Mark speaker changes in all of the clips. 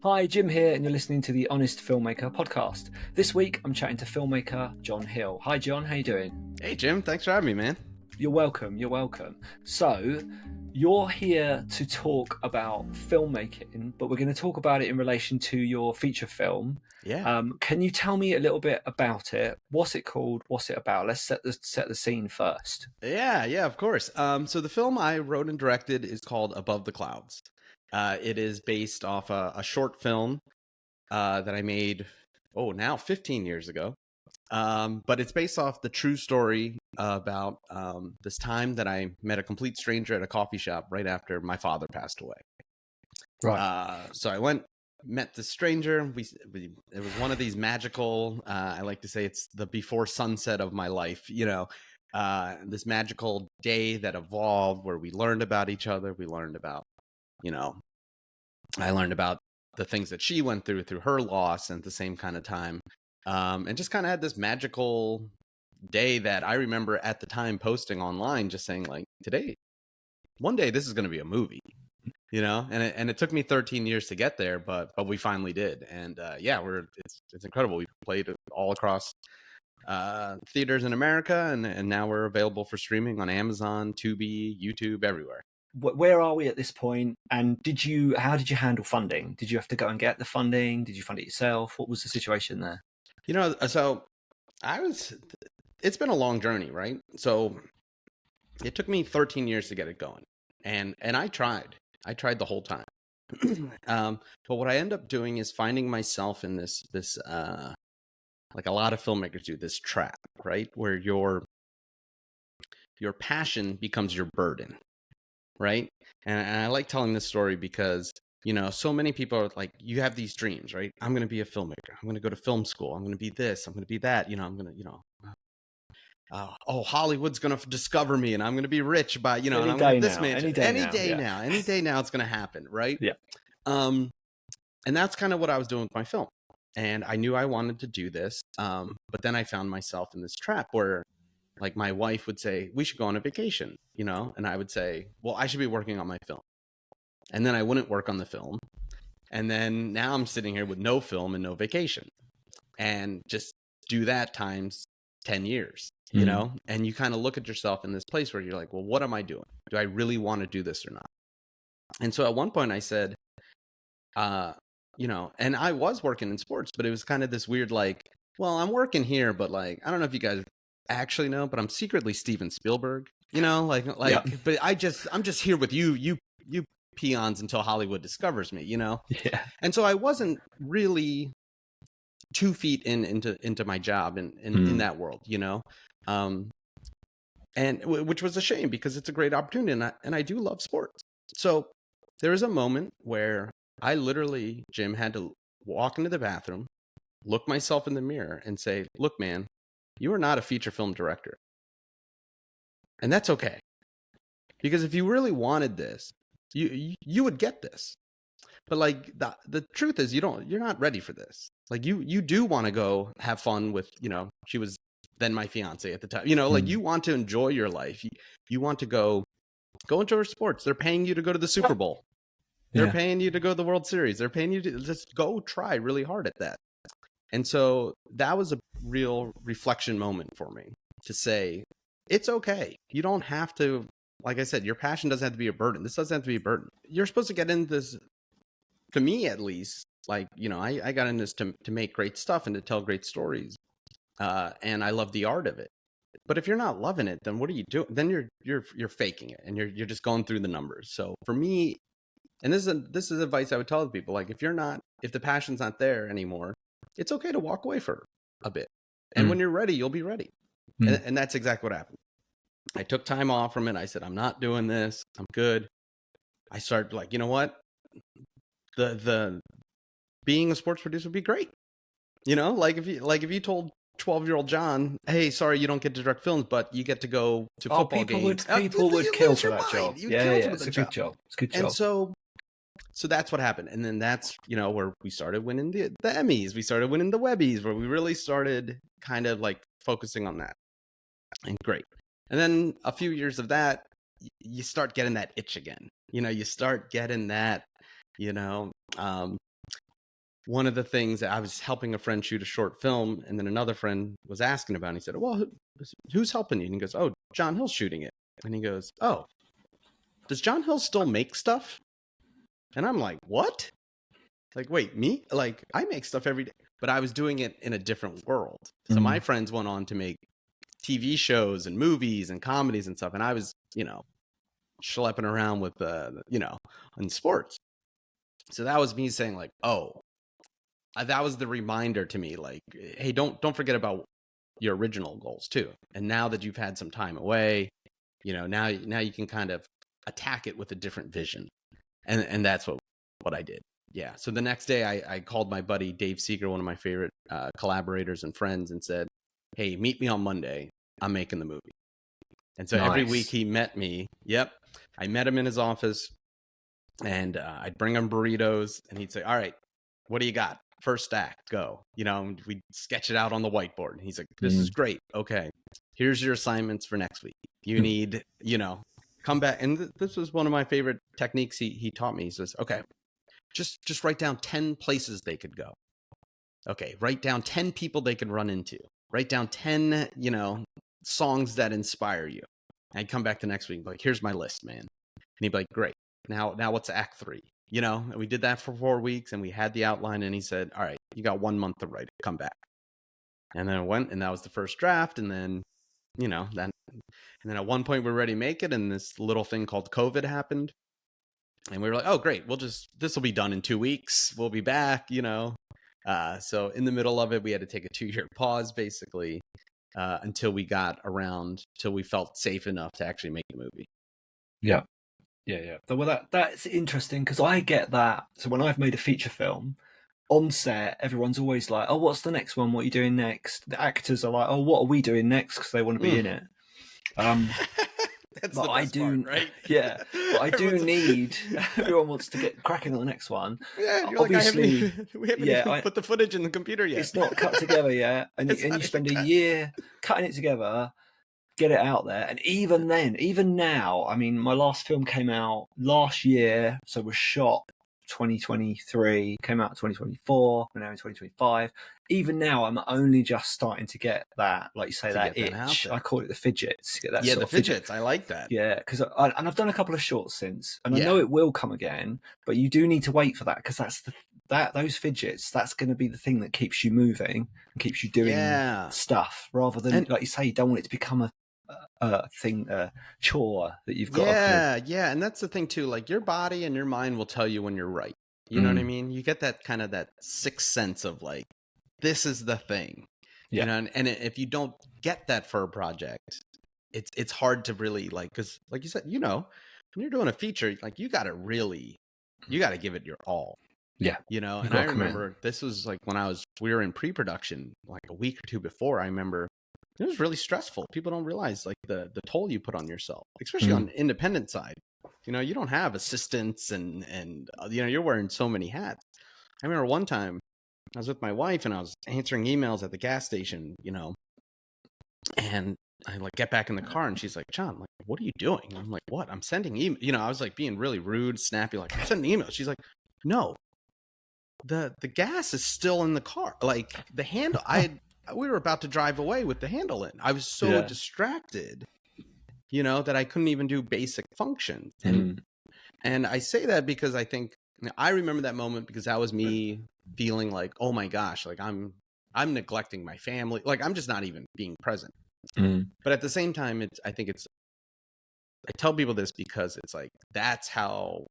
Speaker 1: Hi, Jim here, and you're listening to the Honest Filmmaker podcast. This week, I'm chatting to filmmaker Jon Hill. Hi, Jon. How you doing?
Speaker 2: Hey, Jim. Thanks for having me, man.
Speaker 1: You're welcome. You're welcome. So, you're here to talk about filmmaking, but we're going to talk about it in relation to your feature film.
Speaker 2: Yeah.
Speaker 1: Can you tell me a little bit about it? What's it called? What's it about? Let's set the scene first.
Speaker 2: Yeah, of course. So the film I wrote and directed is called Above the Clouds. It is based off a short film that I made, now 15 years ago. But it's based off the true story about this time that I met a complete stranger at a coffee shop right after my father passed away.
Speaker 1: Right.
Speaker 2: So I met this stranger. It was one of these magical, I like to say it's the before sunset of my life, this magical day that evolved where we learned about each other. We learned about, I learned about the things that she went through her loss at the same kind of time. And just kind of had this magical day that I remember at the time posting online, just saying like, one day this is going to be a movie, and it took me 13 years to get there, but we finally did. And it's incredible. We played all across theaters in America, and now we're available for streaming on Amazon, Tubi, YouTube, everywhere.
Speaker 1: Where are we at this point? And how did you handle funding? Did you have to go and get the funding? Did you fund it yourself? What was the situation there?
Speaker 2: So it's been a long journey, right? So it took me 13 years to get it going. And I tried the whole time. But what I end up doing is finding myself in this like a lot of filmmakers do, this trap, right? Where your passion becomes your burden, right? And I like telling this story because, so many people are like, you have these dreams, right? I'm going to be a filmmaker. I'm going to go to film school. I'm going to be this. I'm going to be that. I'm going to, Hollywood's going to discover me and I'm going to be rich by, and I'm going to this man. Any day now it's going to happen. Right.
Speaker 1: Yeah.
Speaker 2: And that's kind of what I was doing with my film. And I knew I wanted to do this. But then I found myself in this trap where like my wife would say, we should go on a vacation, and I would say, well, I should be working on my film. And then I wouldn't work on the film. And then now I'm sitting here with no film and no vacation and just do that times 10 years, and you kind of look at yourself in this place where you're like, well, what am I doing? Do I really want to do this or not? And so at one point I said, and I was working in sports, but it was kind of this weird, like, well, I'm working here, but like, I don't know if you guys actually know, but I'm secretly Steven Spielberg,
Speaker 1: Yeah.
Speaker 2: but I'm just here with you peons until Hollywood discovers me,
Speaker 1: Yeah.
Speaker 2: And so I wasn't really 2 feet into my job in that world, and which was a shame because it's a great opportunity and I do love sports. So there was a moment where I literally, Jim, had to walk into the bathroom, look myself in the mirror and say, look, man, you are not a feature film director. And that's okay. Because if you really wanted this, you would get this. But like the truth is you're not ready for this. Like you do want to go have fun with, she was then my fiance at the time, like you want to enjoy your life. You want to go enjoy sports. They're paying you to go to the Super Bowl. They're paying you to go to the World Series. They're paying you to just go try really hard at that. And so that was a real reflection moment for me to say, it's okay. You don't have to, like I said, your passion doesn't have to be a burden. This doesn't have to be a burden. You're supposed to get into this, to me at least, like, I got into this to make great stuff and to tell great stories. And I love the art of it. But if you're not loving it, then what are you doing? Then you're faking it and you're just going through the numbers. So for me, and this is advice I would tell people, like if the passion's not there anymore, it's okay to walk away for a bit. And when you're ready, you'll be ready. And that's exactly what happened. I took time off from it. I said, I'm not doing this. I'm good. I started like, you know what? The being a sports producer would be great. Like if you told 12-year-old John, hey, sorry, you don't get to direct films, but you get to go to football games.
Speaker 1: People would kill for that job. It's a good job. It's a good job.
Speaker 2: And so that's what happened. And then that's, where we started winning the Emmys. We started winning the Webbies, where we really started kind of like focusing on that. And great. And then a few years of that, you start getting that itch again. You start getting that, one of the things that I was helping a friend shoot a short film, and then another friend was asking about it. And he said, well, who's helping you? And he goes, oh, Jon Hill's shooting it. And he goes, oh, does Jon Hill still make stuff? And I'm like, what? Like, wait, me? Like, I make stuff every day. But I was doing it in a different world. So my friends went on to make TV shows and movies and comedies and stuff. And I was, schlepping around with, in sports. So that was me saying like, oh, that was the reminder to me, like, hey, don't forget about your original goals too. And now that you've had some time away, now you can kind of attack it with a different vision. And that's what I did. Yeah. So the next day I called my buddy Dave Seeger, one of my favorite collaborators and friends, and said, hey, meet me on Monday. I'm making the movie. And so every week he met me. Yep. I met him in his office, and I'd bring him burritos, and he'd say, all right, what do you got? First act, go. We'd sketch it out on the whiteboard. And he's like, this is great. Okay. Here's your assignments for next week. You need, come back. And this was one of my favorite techniques he taught me. He says, okay, just write down 10 places they could go. Okay. Write down 10 people they could run into. Write down 10, songs that inspire you. And I'd come back the next week, like, here's my list, man. And he'd be like, great. Now what's act 3? And we did that for 4 weeks, and we had the outline, and he said, all right, you got 1 month to write it, come back. And then I went, and that was the first draft. And then, and then at one point we were ready to make it, and this little thing called COVID happened. And we were like, oh, great, this will be done in 2 weeks. We'll be back, So in the middle of it, we had to take a 2-year pause, basically, until we felt safe enough to actually make the movie.
Speaker 1: Yeah. Yeah. Well, that's interesting, because I get that. So when I've made a feature film, on set, everyone's always like, oh, what's the next one? What are you doing next? The actors are like, oh, what are we doing next? Because they want to be in it.
Speaker 2: That's the best part, right?
Speaker 1: Yeah, but I do need. Everyone wants to get cracking on the next one.
Speaker 2: Yeah, obviously, we haven't even put the footage in the computer yet.
Speaker 1: It's not cut together yet, and you spend a year cutting it together, get it out there, and even now, I mean, my last film came out last year, so was shot 2023, came out 2024, we're now in 2025. Even now, I'm only just starting to get that, like you say, that itch. I call it the fidgets.
Speaker 2: The fidgets. I like that.
Speaker 1: Yeah, because I've done a couple of shorts since, and I know it will come again, but you do need to wait for that, because those fidgets, that's going to be the thing that keeps you moving and keeps you doing stuff, rather than, like you say, you don't want it to become a chore that you've got.
Speaker 2: And that's the thing too. Like, your body and your mind will tell you when you're right. You know what I mean? You get that kind of that sixth sense of like, this is the thing. And if you don't get that for a project, it's hard to really, like, because like you said, when you're doing a feature, like, you got to give it your all.
Speaker 1: Yeah.
Speaker 2: And I remember this was like when we were in pre-production, like a week or two before. I remember it was really stressful. People don't realize, like, the toll you put on yourself, especially on the independent side. You don't have assistants and you're wearing so many hats. I remember one time I was with my wife, and I was answering emails at the gas station, and I like get back in the car, and she's like, Jon, like, what are you doing? And I'm like, what? I'm sending email. I was like being really rude, snappy, like, I'm sending emails. She's like, no, the gas is still in the car. Like, the handle, we were about to drive away with the handle in. I was so distracted, that I couldn't even do basic functions. And I say that because I think, I remember that moment, because that was me feeling like, oh my gosh, like I'm neglecting my family. Like, I'm just not even being present. But at the same time, I tell people this because it's like, that's how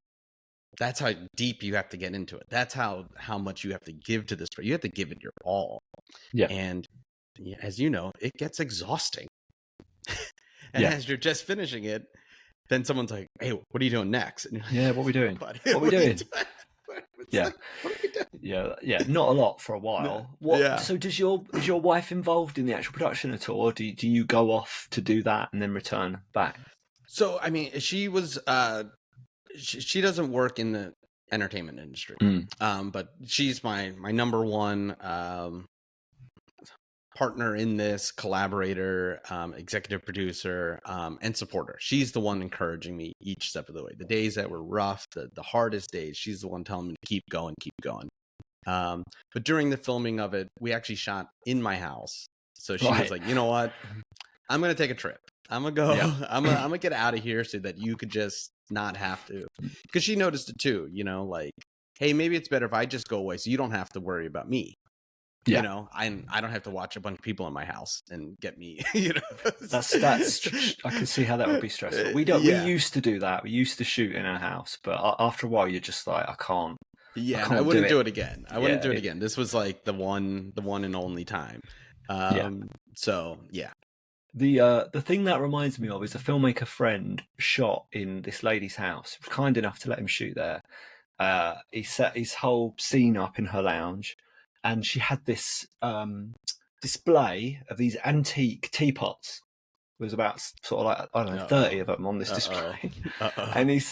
Speaker 2: deep you have to get into it. That's how much you have to give to this. You have to give it your all. Yeah. And as you know, it gets exhausting. And as you're just finishing it, then someone's like, hey, what are you doing next? And
Speaker 1: like, what are we doing? What are we doing? What are we doing? Yeah. Not a lot for a while. So is your wife involved in the actual production at all? Or do you go off to do that and then return back?
Speaker 2: So, I mean, she was, she doesn't work in the entertainment industry. But she's my number one partner in this, collaborator, executive producer, and supporter. She's the one encouraging me each step of the way. The days that were rough, the hardest days, she's the one telling me to keep going. But during the filming of it, we actually shot in my house. So she was
Speaker 1: Right.
Speaker 2: like, you know what? I'm going to take a trip. I'm going to go,
Speaker 1: Yeah.
Speaker 2: I'm going to get out of here so that you could just not have to. Because she noticed it too, you know, like, hey, maybe it's better if I just go away so you don't have to worry about me.
Speaker 1: Yeah.
Speaker 2: You know, I don't have to watch a bunch of people in my house and get me, you know.
Speaker 1: That's I can see how that would be stressful. We used to do that. We used to shoot in our house, but after a while you're just like, I can't.
Speaker 2: Yeah,
Speaker 1: I
Speaker 2: and I
Speaker 1: can't
Speaker 2: wouldn't
Speaker 1: do
Speaker 2: do it again. I wouldn't do it again. This was like the one and only time. So yeah.
Speaker 1: The thing that reminds me of is a filmmaker friend shot in this lady's house. Was kind enough to let him shoot there. He set his whole scene up in her lounge, and she had this display of these antique teapots. There was about sort of like, I don't know, 30 of them on this display. And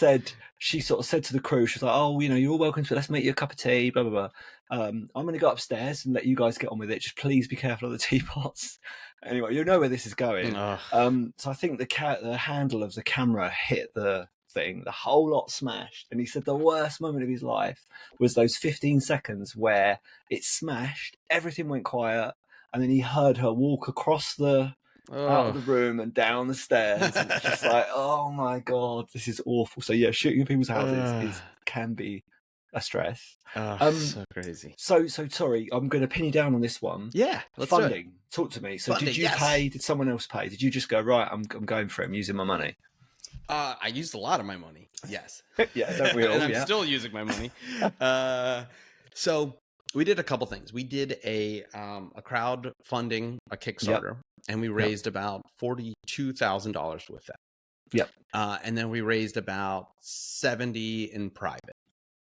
Speaker 1: she sort of said to the crew, she was like, oh, you know, you're all welcome to, let's make you a cup of tea, blah, blah, blah. I'm going to go upstairs and let you guys get on with it. Just please be careful of the teapots. Anyway, you know where this is going. So I think the handle of the camera hit the thing, the whole lot smashed. And he said the worst moment of his life was those 15 seconds where it smashed, everything went quiet, and then he heard her walk across out of the room and down the stairs, and it's just like, oh my god, this is awful. So yeah, shooting in people's houses can be a stress.
Speaker 2: So crazy.
Speaker 1: So sorry, I'm going to pin you down on this one.
Speaker 2: Yeah, let's
Speaker 1: funding.
Speaker 2: do it.
Speaker 1: Talk to me. So
Speaker 2: funding,
Speaker 1: did you pay? Did someone else pay? Did you just go, right, I'm going for it, I'm using my money?
Speaker 2: I used a lot of my money. Yes.
Speaker 1: Yeah, don't we all?
Speaker 2: And I'm still using my money. So we did a couple things. We did a crowdfunding, a Kickstarter, and we raised about $42,000 with that.
Speaker 1: Yep.
Speaker 2: And then we raised about 70 in private.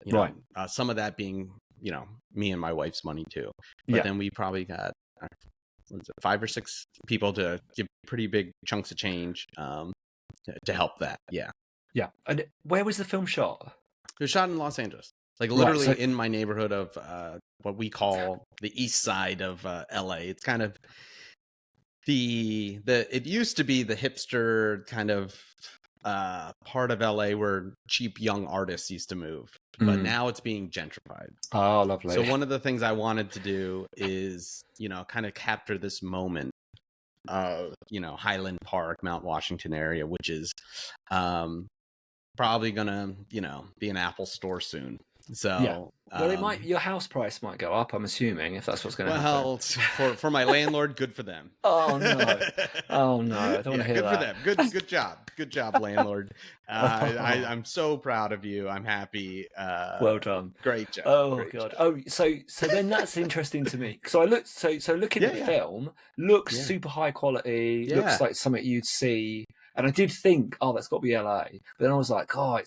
Speaker 2: You know, right. Some of that being, you know, me and my wife's money too. But then we probably got 5 or 6 people to give pretty big chunks of change to help that. Yeah.
Speaker 1: Yeah. And where was the film shot?
Speaker 2: It was shot in Los Angeles. Like literally in my neighborhood of what we call the east side of L.A. It's kind of it used to be the hipster kind of part of L.A. where cheap young artists used to move, but now it's being gentrified.
Speaker 1: Oh, lovely.
Speaker 2: So one of the things I wanted to do is, you know, kind of capture this moment of, you know, Highland Park, Mount Washington area, which is probably gonna, you know, be an Apple store soon. So
Speaker 1: well, your house price might go up, I'm assuming, if that's what's going to happen.
Speaker 2: Well, for my landlord, good for them.
Speaker 1: Oh no! I don't want to hear that.
Speaker 2: Good for them. Good job, landlord. I'm so proud of you. I'm happy.
Speaker 1: Well done.
Speaker 2: Great job.
Speaker 1: Oh
Speaker 2: great
Speaker 1: god.
Speaker 2: Job.
Speaker 1: Oh, so then that's interesting to me. So I looked. So looking at the film, looks super high quality. Looks like something you'd see. And I did think, oh, that's got to be LA. But then I was like, oh,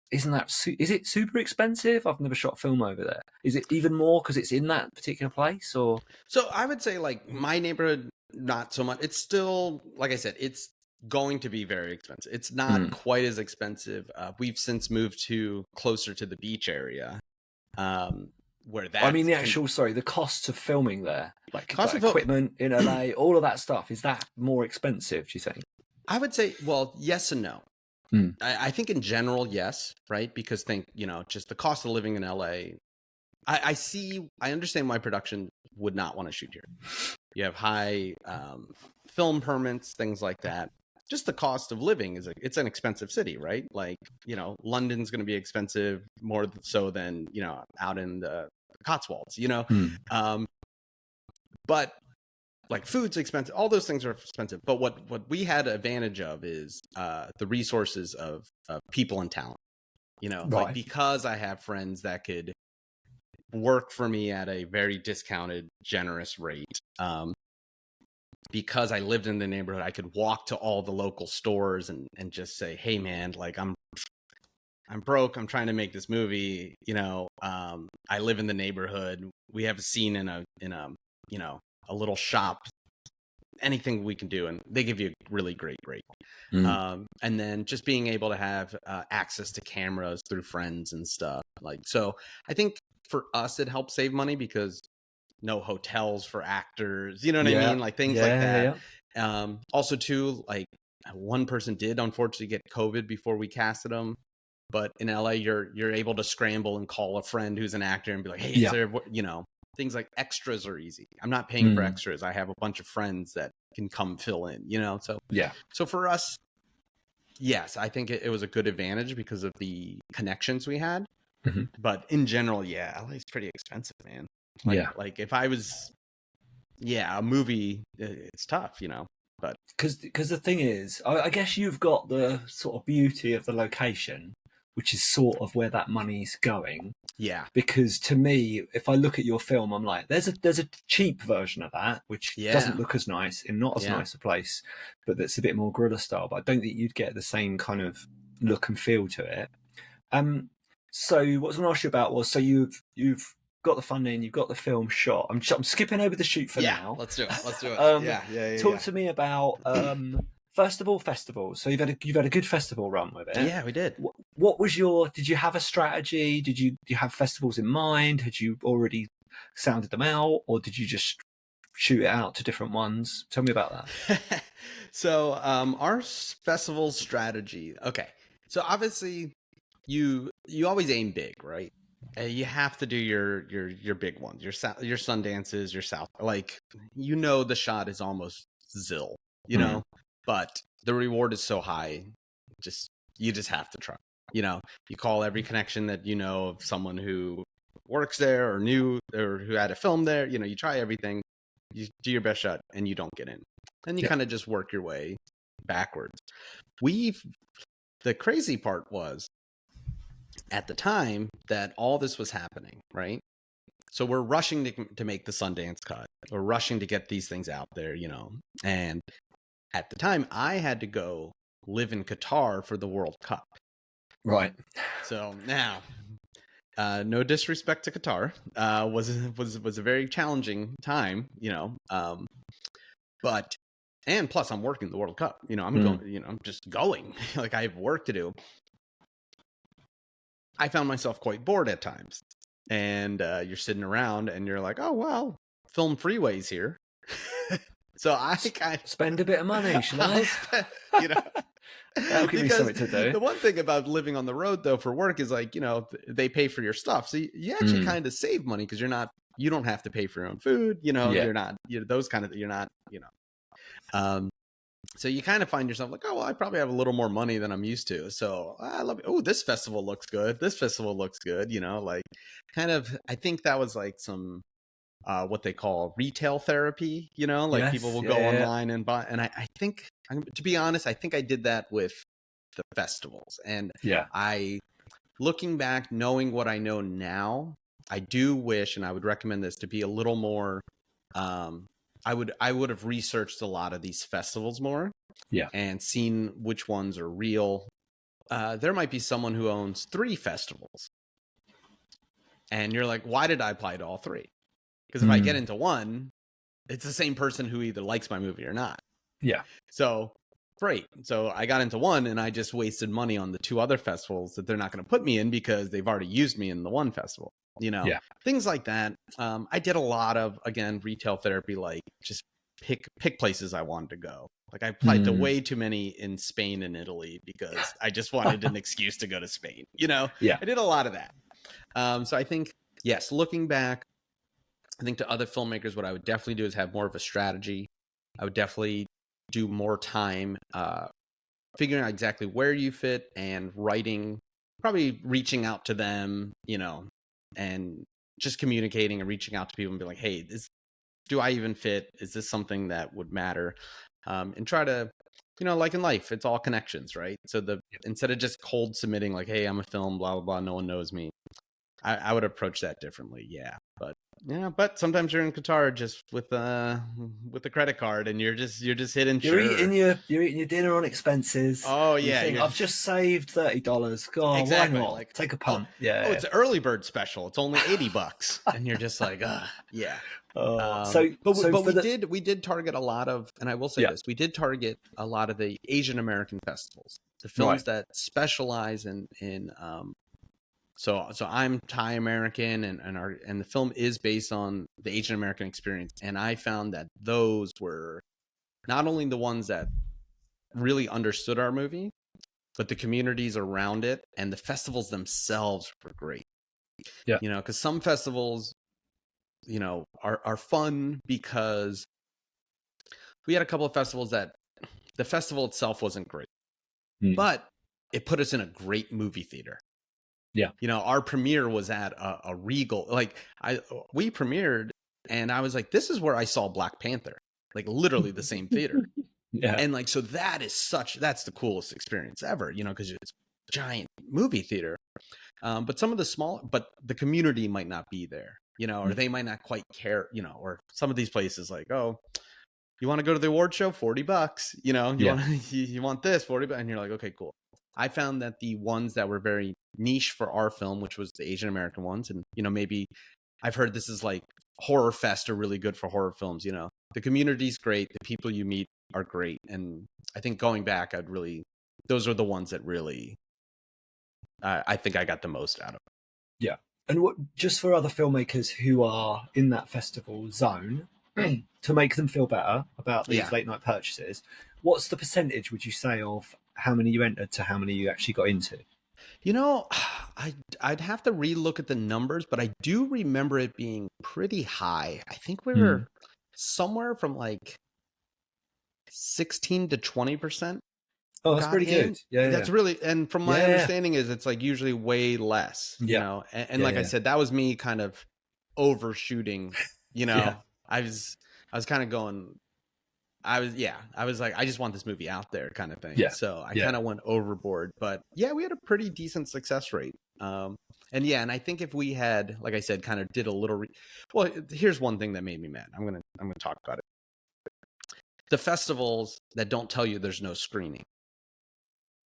Speaker 1: is it super expensive? I've never shot film over there. Is it even more because it's in that particular place? Or
Speaker 2: so I would say, like, my neighborhood, not so much. It's still, like I said, it's going to be very expensive. It's not quite as expensive. We've since moved closer to the beach area, where that.
Speaker 1: I mean, the costs of filming there, like equipment in LA, all of that stuff. Is that more expensive? Do you think?
Speaker 2: I would say, well, yes and no. I think in general, yes, right? Because you know, just the cost of living in LA. I understand why production would not want to shoot here. You have high film permits, things like that. Just the cost of living it's an expensive city, right? Like, you know, London's going to be expensive more so than, you know, out in the Cotswolds, you know. But like food's expensive, all those things are expensive. But what we had advantage of is the resources of people and talent. You know, like, because I have friends that could work for me at a very discounted, generous rate. Because I lived in the neighborhood, I could walk to all the local stores and just say, hey man, like I'm broke. I'm trying to make this movie. You know, I live in the neighborhood. We have a scene in a you know, a little shop, anything we can do. And they give you a really great rate. And then just being able to have access to cameras through friends and stuff. Like, so I think for us, it helps save money because no hotels for actors, you know what I mean? Like things like that. Also too, like, one person did unfortunately get COVID before we casted them. But in LA, you're able to scramble and call a friend who's an actor and be like, hey, is
Speaker 1: Yeah.
Speaker 2: there, things like extras are easy. I'm not paying for extras. I have a bunch of friends that can come fill in, So
Speaker 1: Yeah.
Speaker 2: So for us, yes, I think it was a good advantage because of the connections we had.
Speaker 1: Mhm.
Speaker 2: But in general, yeah, LA is pretty expensive, man. Like if I was, a movie, it's tough, But
Speaker 1: because the thing is, I guess you've got the sort of beauty of the location, which is sort of where that money's going.
Speaker 2: yeah,
Speaker 1: Because to me, if I look at your film, I'm like, there's a cheap version of that, which doesn't look as nice in not as nice a place, but that's a bit more guerrilla style. But I don't think you'd get the same kind of look and feel to it. So what I was going to ask you about was, so you've got the funding, you've got the film shot. I'm skipping over the shoot for now.
Speaker 2: Let's do it.
Speaker 1: Talk to me about first of all, festivals. So you've had a good festival run with it.
Speaker 2: Yeah, we did.
Speaker 1: What was did you have a strategy? Do you have festivals in mind? Had you already sounded them out, or did you just shoot it out to different ones? Tell me about that.
Speaker 2: So our festival strategy. Okay. So obviously you always aim big, right? You have to do your big ones, your Sundances, your South. Like, the shot is almost zil, but the reward is so high. You just have to try. You call every connection that of someone who works there or knew or who had a film there. You try everything. You do your best shot, and you don't get in. And you kind of just work your way backwards. The crazy part was, at the time that all this was happening, right? So we're rushing to make the Sundance cut. We're rushing to get these things out there, And at the time, I had to go live in Qatar for the World Cup.
Speaker 1: Right.
Speaker 2: So now, no disrespect to Qatar, was a very challenging time, but. And plus, I'm working the World Cup. I'm going. I'm just going. Like, I have work to do. I found myself quite bored at times, and you're sitting around, and you're like, "Oh well, Film Freeway's here." So I
Speaker 1: spend a bit of money, shall I? That'll give me something to do.
Speaker 2: The one thing about living on the road, though, for work is like, they pay for your stuff, so you actually kind of save money because you don't have to pay for your own food. You're not those kind of you're not. So you kind of find yourself like, oh, well, I probably have a little more money than I'm used to. So I love it. Oh, this festival looks good. This festival looks good. Like, kind of, I think that was like some, what they call retail therapy, like, yes, people will go online and buy. And I think, to be honest, I think I did that with the festivals. And looking back, knowing what I know now, I do wish, and I would recommend this, to be a little more, I would have researched a lot of these festivals more, and seen which ones are real. There might be someone who owns 3 festivals, and you're like, why did I apply to all 3? Because if I get into one, it's the same person who either likes my movie or not. Yeah. So great. So I got into one, and I just wasted money on the 2 other festivals that they're not going to put me in because they've already used me in the one festival. Things like that. I did a lot of, again, retail therapy, like just pick places I wanted to go. Like, I applied to way too many in Spain and Italy because I just wanted an excuse to go to Spain. I did a lot of that. So I think, yes, looking back, I think to other filmmakers, what I would definitely do is have more of a strategy. I would definitely do more time figuring out exactly where you fit and writing, probably reaching out to them, and just communicating and reaching out to people and be like, hey, do I even fit? Is this something that would matter? And try to, like in life, it's all connections, right? So instead of just cold submitting like, hey, I'm a film, blah, blah, blah, no one knows me, I would approach that differently. But sometimes you're in Qatar just with the credit card, and you're just hitting.
Speaker 1: You're eating your dinner on expenses.
Speaker 2: Oh yeah,
Speaker 1: think, I've just saved $30. God, exactly. Why not? Like, take a punt.
Speaker 2: It's an early bird special. It's only $80, and you're just like, yeah. We did target a lot of, and I will say this, we did target a lot of the Asian American festivals, the films that specialize in. So I'm Thai American, and the film is based on the Asian American experience. And I found that those were not only the ones that really understood our movie, but the communities around it and the festivals themselves were great.
Speaker 1: Yeah.
Speaker 2: You know, because some festivals, you know, are fun because we had a couple of festivals that the festival itself wasn't great, but it put us in a great movie theater.
Speaker 1: Yeah.
Speaker 2: You know, our premiere was at a Regal. Like we premiered, and I was like, this is where I saw Black Panther, like literally the same theater.
Speaker 1: Yeah.
Speaker 2: And like, so that's the coolest experience ever, you know, because it's a giant movie theater. But some of but the community might not be there, you know, or they might not quite care, you know, or some of these places like, oh, you want to go to the award show, $40, you know, you want this 40 bucks, and you're like, okay, cool. I found that the ones that were very niche for our film, which was the Asian American ones, and you know, maybe I've heard this is like Horror Fest are really good for horror films. You know, the community's great, the people you meet are great, and I think going back, those are the ones that really I think I got the most out of.
Speaker 1: Yeah. And what, just for other filmmakers who are in that festival zone, to make them feel better about these late night purchases, what's the percentage, would you say, of how many you entered to how many you actually got into?
Speaker 2: You know, I'd have to relook at the numbers, but I do remember it being pretty high. I think we were somewhere from like 16 to 20%
Speaker 1: Oh, that's
Speaker 2: got
Speaker 1: pretty
Speaker 2: in.
Speaker 1: good. Yeah.
Speaker 2: That's really, and from my understanding is it's like usually way less, you know, and like I said, that was me kind of overshooting, you know. I was kind of going, I was like, I just want this movie out there kind of thing.
Speaker 1: Yeah.
Speaker 2: So I kind of went overboard, but yeah, we had a pretty decent success rate. And I think if we had, like I said, kind of did a little, well, here's one thing that made me mad. I'm going to talk about it. The festivals that don't tell you there's no screening.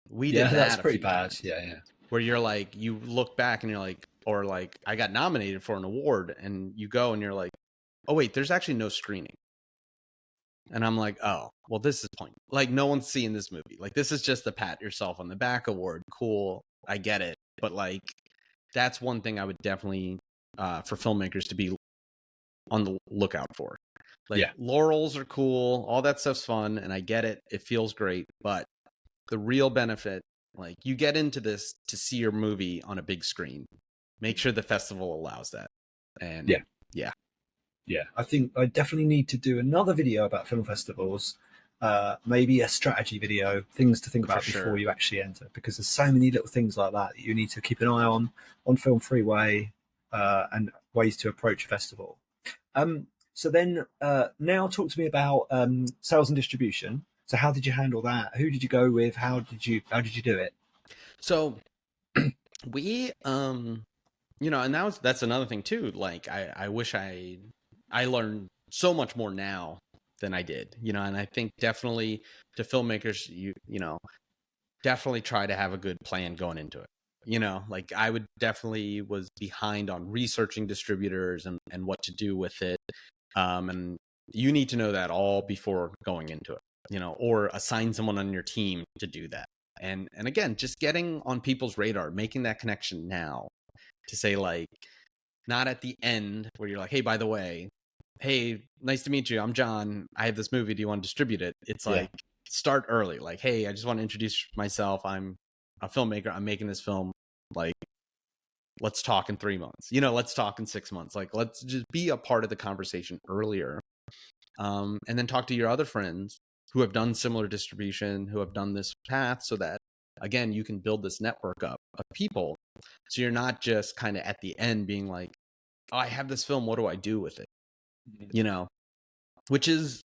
Speaker 2: We did that.
Speaker 1: That's pretty bad. Times, yeah.
Speaker 2: Where you're like, you look back and you're like, or like I got nominated for an award and you go and you're like, oh wait, there's actually no screening. And I'm like, oh, well, this is point. Like, no one's seeing this movie. Like, this is just the pat yourself on the back award. Cool. I get it. But like, that's one thing I would definitely, for filmmakers to be on the lookout for. Like, laurels are cool. All that stuff's fun. And I get it. It feels great. But the real benefit, like, you get into this to see your movie on a big screen. Make sure the festival allows that. And
Speaker 1: yeah, I think I definitely need to do another video about film festivals, maybe a strategy video, things to think about before you actually enter, because there's so many little things like that you need to keep an eye on Film Freeway, and ways to approach a festival. So then now talk to me about sales and distribution. So how did you handle that? Who did you go with? How did you do it?
Speaker 2: So we you know, and that's another thing too. Like I wish I learned so much more now than I did, you know, and I think definitely to filmmakers, you know, definitely try to have a good plan going into it. You know, like I would definitely was behind on researching distributors and what to do with it. And you need to know that all before going into it, you know, or assign someone on your team to do that. And again, just getting on people's radar, making that connection now to say like, not at the end where you're like, hey, by the way, hey, nice to meet you. I'm John. I have this movie. Do you want to distribute it? It's like, start early. Like, hey, I just want to introduce myself. I'm a filmmaker. I'm making this film. Like, let's talk in 3 months. You know, let's talk in 6 months. Like, let's just be a part of the conversation earlier. And then talk to your other friends who have done similar distribution, who have done this path, so that, again, you can build this network up of people. So you're not just kind of at the end being like, oh, I have this film. What do I do with it? You know, which is,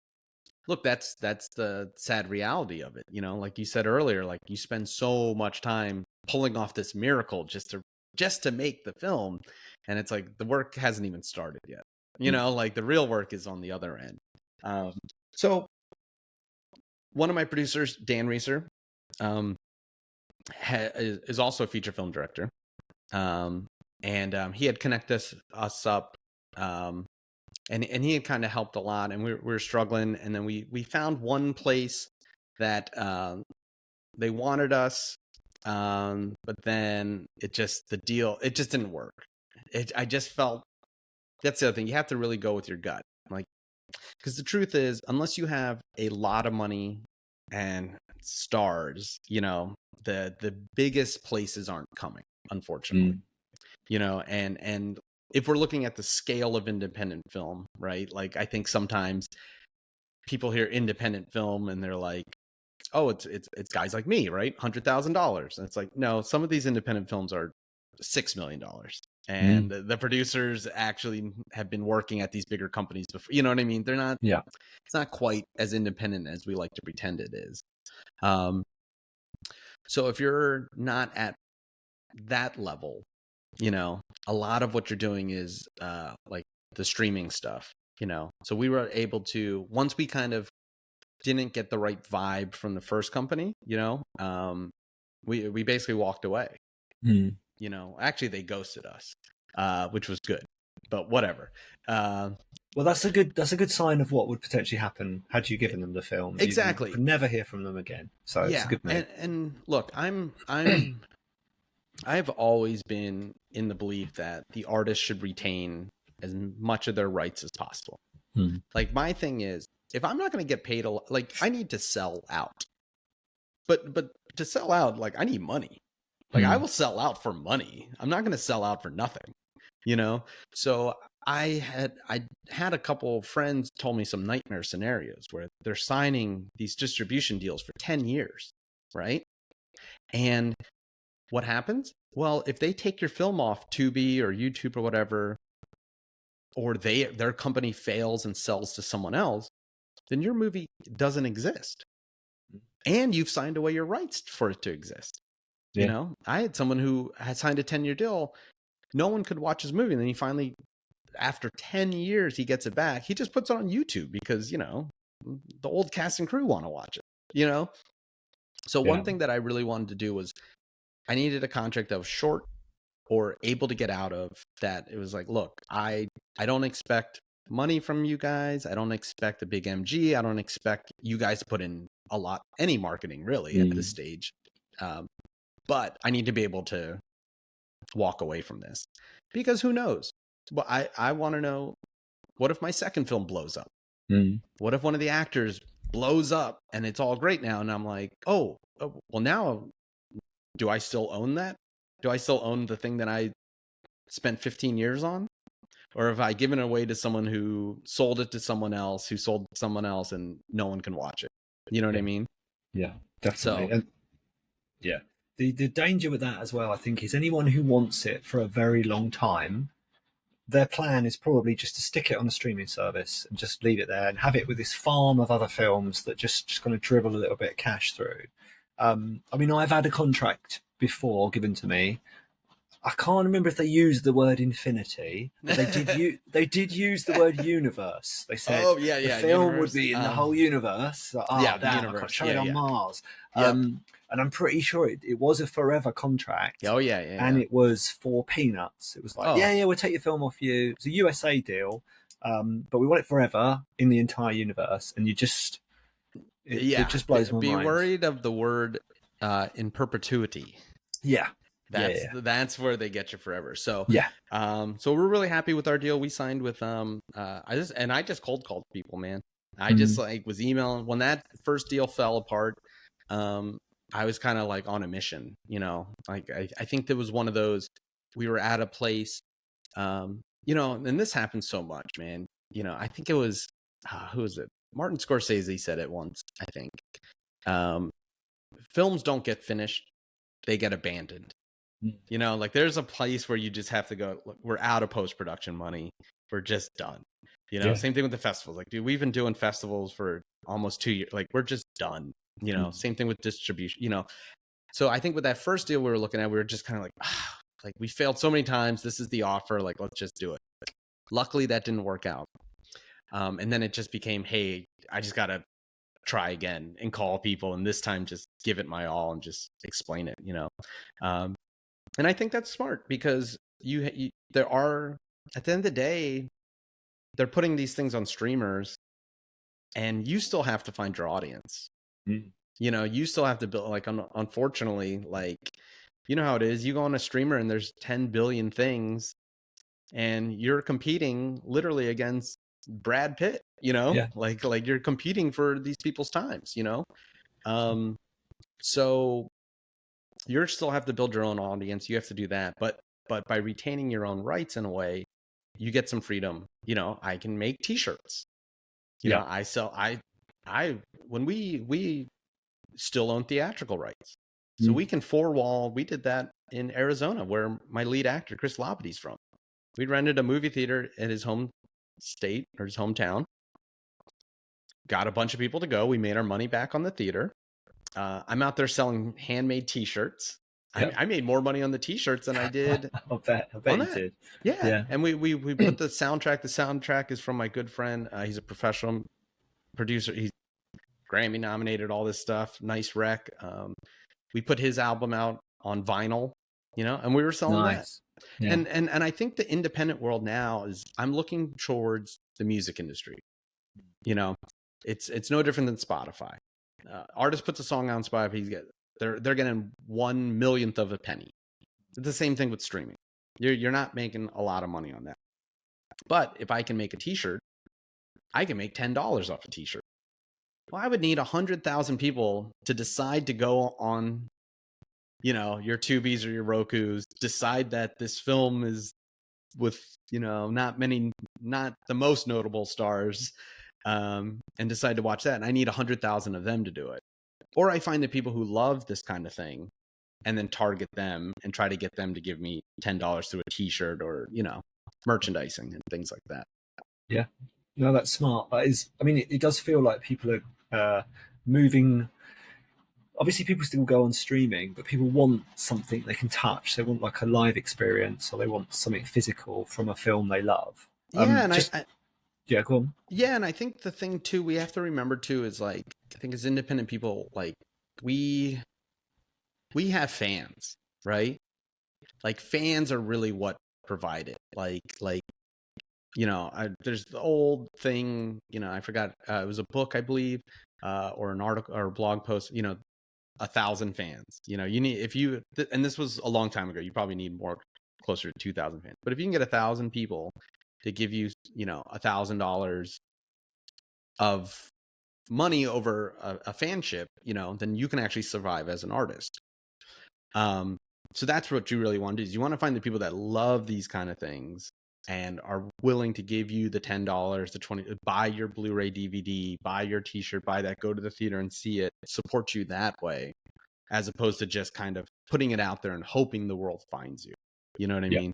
Speaker 2: look, that's the sad reality of it. You know, like you said earlier, like you spend so much time pulling off this miracle just to make the film. And it's like the work hasn't even started yet. You know, like the real work is on the other end. So one of my producers, Dan Reeser, is also a feature film director. And he had connected us up. And he had kind of helped a lot, and we were struggling. And then we found one place that they wanted us, but then it just didn't work. I just felt, that's the other thing. You have to really go with your gut, like, because the truth is, unless you have a lot of money and stars, the biggest places aren't coming, unfortunately. And if we're looking at the scale of independent film, right? Like, I think sometimes people hear independent film and they're like, oh, it's guys like me, right? $100,000. And it's like, no, some of these independent films are $6 million. And the producers actually have been working at these bigger companies before. You know what I mean? They're not, it's not quite as independent as we like to pretend it is. So if you're not at that level, a lot of what you're doing is like the streaming stuff, So we were able to, once we kind of didn't get the right vibe from the first company, we basically walked away. Actually they ghosted us, which was good, but whatever.
Speaker 1: Well, that's a good sign of what would potentially happen had you given them the film.
Speaker 2: Exactly.
Speaker 1: You could never hear from them again. So it's a good move.
Speaker 2: And look, I've always been in the belief that the artist should retain as much of their rights as possible. Like, my thing is, if I'm not going to get paid like, I need to sell out. But to sell out, like, I need money. Like, I will sell out for money. I'm not going to sell out for nothing, So I had a couple of friends told me some nightmare scenarios where they're signing these distribution deals for 10 years, right? And what happens? Well, if they take your film off Tubi or YouTube or whatever, or their company fails and sells to someone else, then your movie doesn't exist. And you've signed away your rights for it to exist. I had someone who had signed a 10-year deal. No one could watch his movie. And then he finally, after 10 years, he gets it back. He just puts it on YouTube because, the old cast and crew want to watch it, So one thing that I really wanted to do was I needed a contract that was short or able to get out of, that it was like, look, I don't expect money from you guys. I don't expect a big MG. I don't expect you guys to put in any marketing really at this stage. But I need to be able to walk away from this, because who knows? Well, I want to know, what if my second film blows up? What if one of the actors blows up and it's all great now? And I'm like, oh, well, now do I still own that? Do I still own the thing that I spent 15 years on? Or have I given it away to someone who sold it to someone else, who sold someone else, and no one can watch it? You know what I mean?
Speaker 1: Yeah, definitely. So, the danger with that as well, I think, is anyone who wants it for a very long time, their plan is probably just to stick it on a streaming service and just leave it there and have it with this farm of other films that just kind of dribble a little bit of cash through. I mean, I've had a contract before given to me. I can't remember if they used the word infinity, but they did use the word universe. They said the film universe would be in the whole universe. Like, the universe. I can't show it on Mars. And I'm pretty sure it was a forever contract. And it was for peanuts. It was like, we'll take your film off you. It's a USA deal, but we want it forever in the entire universe. And it just blows my mind.
Speaker 2: Be worried of the word in perpetuity. That's where they get you forever. So so we're really happy with our deal. We signed with I just cold called people, man. I just was emailing when that first deal fell apart. I was kind of like on a mission, like I think there was one of those, we were at a place, and this happens so much, man. I think it was who was it? Martin Scorsese said it once, I think. Films don't get finished, they get abandoned. Like there's a place where you just have to go, look, we're out of post-production money. We're just done. Same thing with the festivals. Like, dude, we've been doing festivals for almost 2 years. Like, we're just done. Same thing with distribution, So I think with that first deal we were looking at, we were just kind of like, like, we failed so many times. This is the offer. Like, let's just do it. Luckily, that didn't work out. And then it just became, hey, I just got to try again and call people. And this time just give it my all and just explain it, and I think that's smart, because there are, at the end of the day, they're putting these things on streamers, and you still have to find your audience. You still have to build, like, unfortunately, like, how it is. You go on a streamer and there's 10 billion things, and you're competing literally against Brad Pitt, like you're competing for these people's times, So you still have to build your own audience. You have to do that. But by retaining your own rights in a way, you get some freedom. I can make t-shirts.
Speaker 1: Yeah.
Speaker 2: I sell, when we still own theatrical rights. So we can we did that in Arizona where my lead actor, Chris Lopaty's from. We rented a movie theater in his home state or his hometown, got a bunch of people to go. We made our money back on the theater. I'm out there selling handmade t-shirts.
Speaker 1: Yeah.
Speaker 2: I made more money on the t-shirts than I did
Speaker 1: I bet
Speaker 2: on
Speaker 1: you
Speaker 2: that.
Speaker 1: did.
Speaker 2: Yeah.
Speaker 1: Yeah.
Speaker 2: And we put the soundtrack. The soundtrack is from my good friend. He's a professional producer. He's Grammy nominated, all this stuff. Nice rec. We put his album out on vinyl, and we were selling that.
Speaker 1: Nice. Yeah.
Speaker 2: And I think the independent world now is, I'm looking towards the music industry. It's no different than Spotify. Artist puts a song on Spotify, they're getting 1/1,000,000th of a penny. It's the same thing with streaming. You're not making a lot of money on that. But if I can make a t-shirt, I can make $10 off a t-shirt. Well, I would need 100,000 people to decide to go on, your Tubies or your Rokus, decide that this film is with, not the most notable stars, and decide to watch that. And I need 100,000 of them to do it. Or I find the people who love this kind of thing and then target them and try to get them to give me $10 through a t-shirt or, merchandising and things like that.
Speaker 1: Yeah. No, that's smart. That is, I mean, it does feel like people are moving. Obviously, people still go on streaming, but people want something they can touch. They want like a live experience, or they want something physical from a film they love.
Speaker 2: Yeah, and
Speaker 1: yeah, go on.
Speaker 2: Yeah, and I think the thing too we have to remember too is, like, I think as independent people, like, we have fans, right? Like, fans are really what provide it. There's the old thing, I forgot, it was a book, I believe, or an article or a blog post, 1,000 fans. You need, and this was a long time ago, you probably need more, closer to 2,000 fans. But if you can get 1,000 people to give you, $1,000 of money over a fanship, then you can actually survive as an artist. So that's what you really want to do, is you want to find the people that love these kind of things and are willing to give you the $10, the $20, buy your Blu-ray DVD, buy your t-shirt, buy that, go to the theater and see it, support you that way, as opposed to just kind of putting it out there and hoping the world finds you. You know what I mean?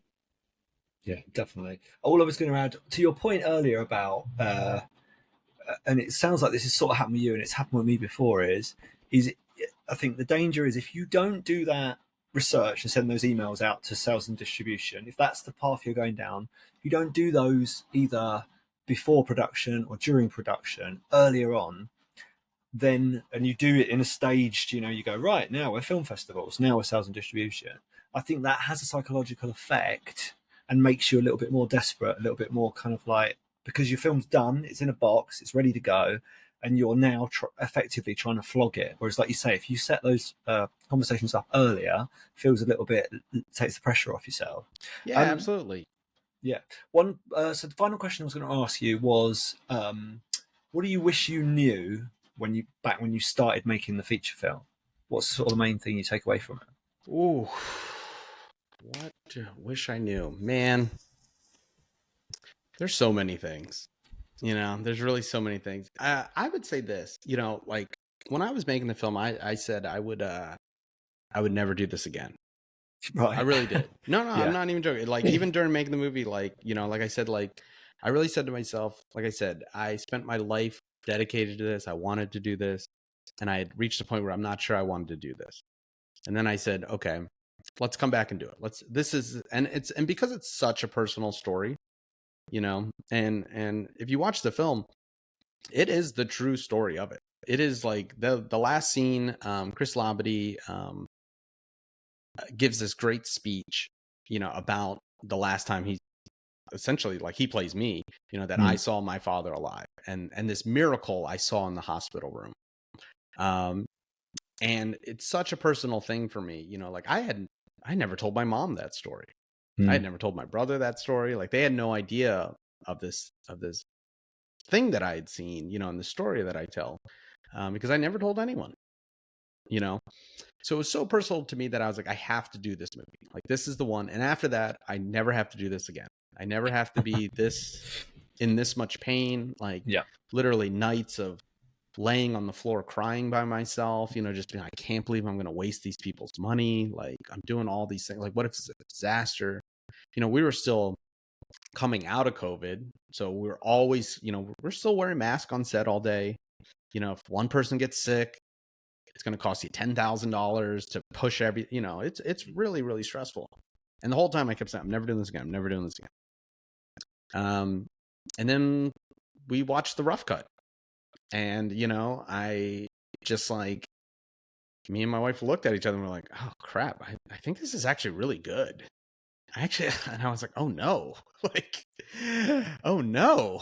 Speaker 1: Yeah, definitely. All I was going to add to your point earlier about, and it sounds like this has sort of happened with you, and it's happened with me before, is I think the danger is, if you don't do that research and send those emails out to sales and distribution, if that's the path you're going down, you don't do those either before production or during production, earlier on, then, and you do it in a staged, you go, right, now we're film festivals, now we're sales and distribution. I think that has a psychological effect and makes you a little bit more desperate, a little bit more kind of like, because your film's done, it's in a box, it's ready to go, and you're now effectively trying to flog it. Whereas, like you say, if you set those conversations up earlier, feels a little bit, takes the pressure off yourself.
Speaker 2: Yeah, absolutely.
Speaker 1: Yeah. So the final question I was going to ask you was, what do you wish you knew when you started making the feature film? What's sort of the main thing you take away from it?
Speaker 2: Ooh, what do I wish I knew? Man, there's so many things. There's really so many things. I would say this, like, when I was making the film, I said I would never do this again.
Speaker 1: Right.
Speaker 2: I really did. No,
Speaker 1: Yeah.
Speaker 2: I'm not even joking. Like, even during making the movie, like, like I said, like, I really said to myself, like I said, I spent my life dedicated to this. I wanted to do this. And I had reached a point where I'm not sure I wanted to do this. And then I said, okay, let's come back and do it. And because it's such a personal story, and if you watch the film, it is the true story of it. It is like the last scene, Chris Labadie gives this great speech, about the last time he essentially, like, he plays me, that I saw my father alive, and this miracle I saw in the hospital room. And it's such a personal thing for me, like, I never told my mom that story. I had never told my brother that story. Like, they had no idea of this thing that I had seen, in the story that I tell, because I never told anyone. you know? So it was so personal to me that I was like, I have to do this movie. Like, this is the one. And after that, I never have to do this again. I never have to be in this much pain, like
Speaker 1: Yeah.
Speaker 2: literally nights of laying on the floor crying by myself, just being, I can't believe I'm going to waste these people's money. Like, I'm doing all these things. Like, what if it's a disaster? We were still coming out of COVID. So we were always, we're still wearing masks on set all day. If one person gets sick, it's going to cost you $10,000 to push it's really, really stressful. And the whole time I kept saying, I'm never doing this again. I'm never doing this again. And then we watched the rough cut. And, I just like, me and my wife looked at each other and we're like, oh crap, I think this is actually really good. And I was like, oh no, like, oh no.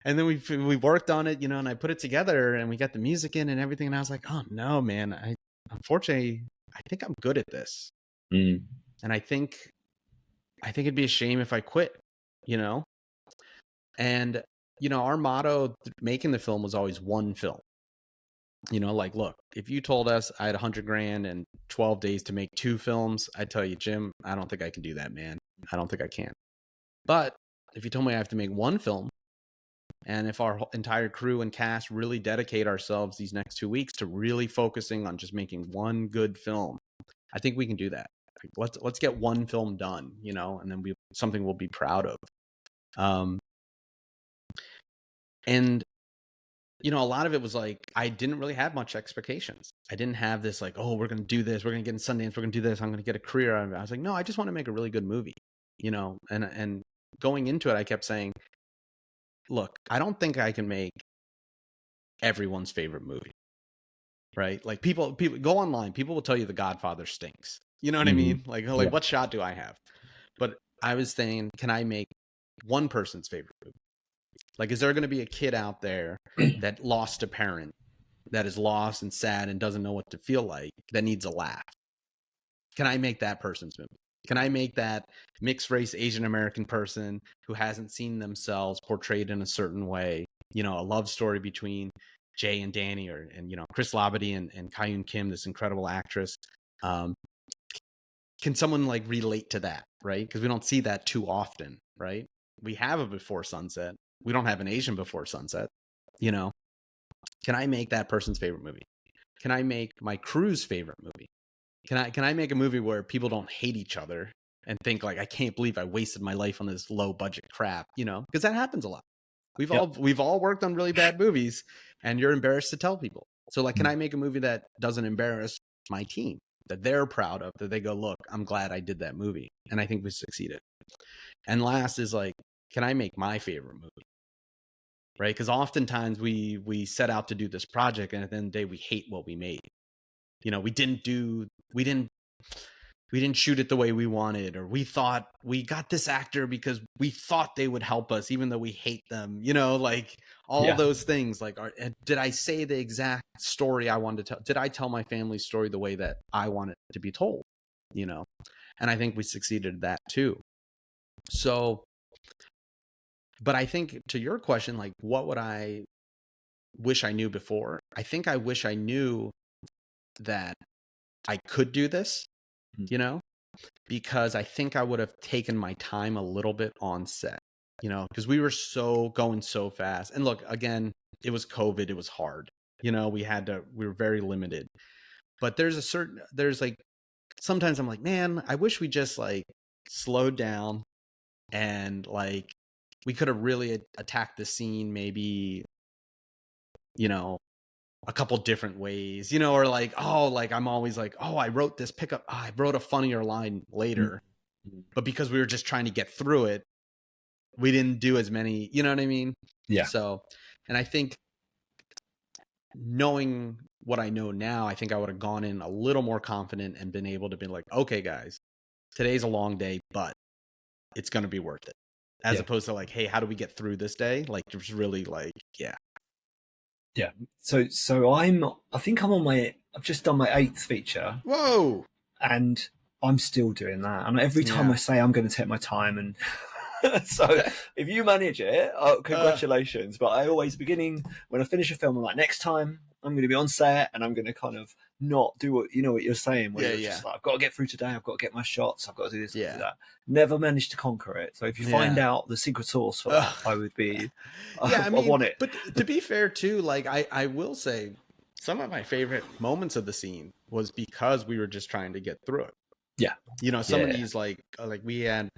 Speaker 2: And then we worked on it, and I put it together and we got the music in and everything. And I was like, oh no, man, unfortunately, I think I'm good at this. And I think it'd be a shame if I quit, and, our motto making the film was always one film. Like, look, if you told us I had $100,000 and 12 days to make 2 films, I'd tell you, Jim, I don't think I can do that, man. I don't think I can. But if you told me I have to make 1 film, and if our entire crew and cast really dedicate ourselves these next 2 weeks to really focusing on just making 1 good film, I think we can do that. Let's get 1 film done, and then something we'll be proud of. And a lot of it was like, I didn't really have much expectations. I didn't have this like, oh, we're going to do this. We're going to get in Sundance. We're going to do this. I'm going to get a career out of it. I was like, no, I just want to make a really good movie, and going into it, I kept saying, look, I don't think I can make everyone's favorite movie, right? Like people go online. People will tell you The Godfather stinks. You know what I mean? Like what shot do I have? But I was saying, can I make one person's favorite movie? Like, is there going to be a kid out there that lost a parent, that is lost and sad and doesn't know what to feel like, that needs a laugh? Can I make that person's movie? Can I make that mixed race Asian American person who hasn't seen themselves portrayed in a certain way, a love story between Jay and Danny, and Chris Labadie and Kyun Kim, this incredible actress? Can someone like relate to that, right? Because we don't see that too often, right? We have a Before Sunset. We don't have an Asian Before Sunset, Can I make that person's favorite movie? Can I make my crew's favorite movie? Can I make a movie where people don't hate each other and think like, I can't believe I wasted my life on this low budget crap, because that happens a lot. We've all worked on really bad movies and you're embarrassed to tell people. So like, can I make a movie that doesn't embarrass my team, that they're proud of, that they go, look, I'm glad I did that movie. And I think we succeeded. And last is like, can I make my favorite movie? Right? Because oftentimes we set out to do this project and at the end of the day, we hate what we made. We didn't shoot it the way we wanted, or we thought we got this actor because we thought they would help us, even though we hate them, like all those things. Like, did I say the exact story I wanted to tell? Did I tell my family's story the way that I want it to be told? And I think we succeeded at that too. So, but I think to your question, like, what would I wish I knew before? I think I wish I knew that I could do this, because I think I would have taken my time a little bit on set, because we were going so fast. And look, again, it was COVID. It was hard. We were very limited. But there's like, sometimes I'm like, man, I wish we just like slowed down and like, we could have really attacked the scene maybe, a couple different ways, or like, oh, like I'm always like, oh, I wrote this pickup. Oh, I wrote a funnier line later, but because we were just trying to get through it, we didn't do as many, you know what I mean?
Speaker 1: Yeah.
Speaker 2: So, and I think knowing what I know now, I think I would have gone in a little more confident and been able to be like, okay, guys, today's a long day, but it's going to be worth it. As opposed to like, hey, how do we get through this day? Like, just really like, yeah.
Speaker 1: So I think I've just done my 8th feature.
Speaker 2: Whoa.
Speaker 1: And I'm still doing that. And every time I say I'm going to take my time, and so if you manage it, congratulations. But I always when I finish a film, I'm like, next time I'm going to be on set and I'm going to kind of not do what you're saying, where
Speaker 2: Yeah,
Speaker 1: you're
Speaker 2: yeah,
Speaker 1: just like, I've got to get through today, I've got to get my shots, I've got to do this, I've got to do
Speaker 2: yeah,
Speaker 1: that. Never managed to conquer it. So if you find
Speaker 2: yeah.
Speaker 1: out the secret sauce for that,
Speaker 2: Ugh.
Speaker 1: I would be,
Speaker 2: Yeah,
Speaker 1: I
Speaker 2: I mean,
Speaker 1: want it.
Speaker 2: but to be fair too, like I will say some of my favorite moments of the scene was because we were just trying to get through it.
Speaker 1: Yeah,
Speaker 2: You know, some of
Speaker 1: yeah.
Speaker 2: these like we had,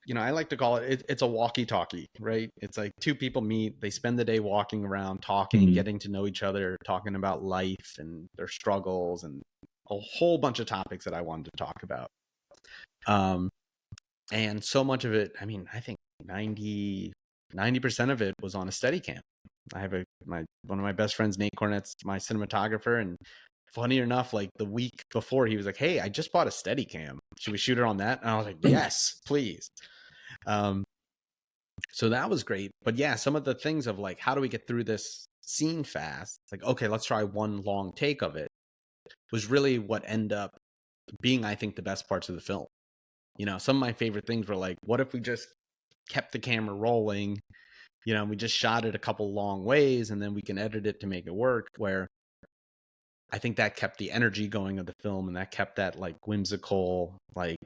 Speaker 2: you know, I like to call it's a walkie-talkie, right? It's like two people meet, they spend the day walking around, talking,
Speaker 1: Mm.
Speaker 2: getting to know each other, talking about life and their struggles and a whole bunch of topics that I wanted to talk about. And so much of it, I mean, I think 90% of it was on a Steadicam. I have one of my best friends, Nate Cornett's my cinematographer, and funny enough, like the week before, he was like, "Hey, I just bought a Steadicam. Should we shoot it on that?" And I was like, "Yes, please." So that was great. But yeah, some of the things of like, how do we get through this scene fast? Like, okay, let's try one long take of it. Was really what ended up being, I think, the best parts of the film. You know, some of my favorite things were like, what if we just kept the camera rolling? You know, we just shot it a couple long ways and then we can edit it to make it work, where I think that kept the energy going of the film and that kept that like whimsical, like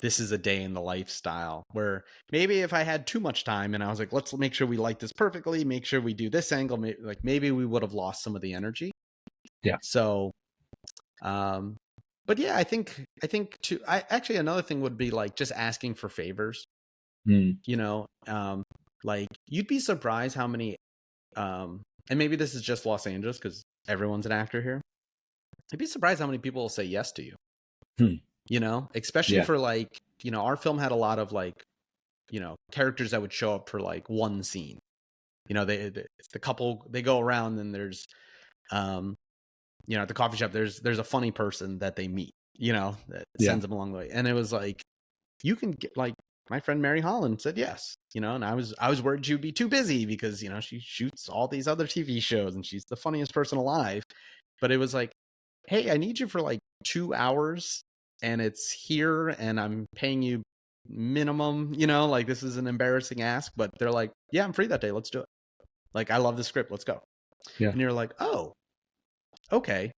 Speaker 2: this is a day in the lifestyle, where maybe if I had too much time and I was like, let's make sure we light this perfectly, make sure we do this angle, like maybe we would have lost some of the energy.
Speaker 1: Yeah.
Speaker 2: So, but yeah, I think actually another thing would be like just asking for favors.
Speaker 1: Mm.
Speaker 2: You know, like you'd be surprised how many, and maybe this is just Los Angeles because everyone's an actor here. You'd be surprised how many people will say yes to you. You know, especially for like, you know, our film had a lot of like, you know, characters that would show up for like one scene. You know, it's the couple, they go around and there's, you know, at the coffee shop, there's a funny person that they meet, you know, that sends them along the way. And it was like, you can get like, my friend Mary Holland said yes, you know, and I was worried she'd be too busy because, you know, she shoots all these other TV shows and she's the funniest person alive. But it was like, hey, I need you for like 2 hours and it's here and I'm paying you minimum, you know, like this is an embarrassing ask, but they're like, yeah, I'm free that day. Let's do it. Like, I love the script. Let's go.
Speaker 1: Yeah.
Speaker 2: And you're like, oh, okay.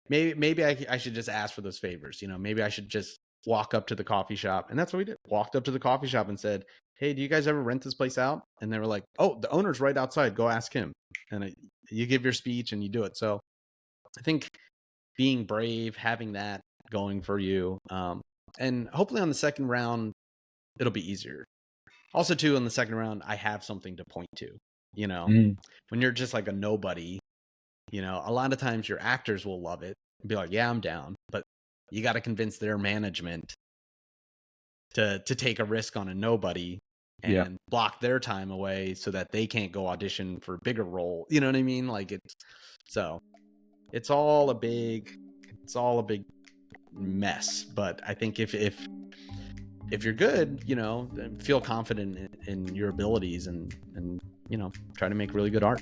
Speaker 2: Maybe I should just ask for those favors. You know, maybe I should just walk up to the coffee shop. And that's what we did. Walked up to the coffee shop and said, hey, do you guys ever rent this place out? And they were like, oh, the owner's right outside. Go ask him. And you give your speech and you do it. So I think being brave, having that going for you. And hopefully on the second round, it'll be easier. Also, too, in the second round, I have something to point to. You know, when you're just like a nobody, you know, a lot of times your actors will love it and be like, yeah, I'm down. But you got to convince their management to take a risk on a nobody and block their time away so that they can't go audition for a bigger role. You know what I mean? Like it's all a big mess. But I think if you're good, you know, then feel confident in your abilities and, you know, try to make really good art.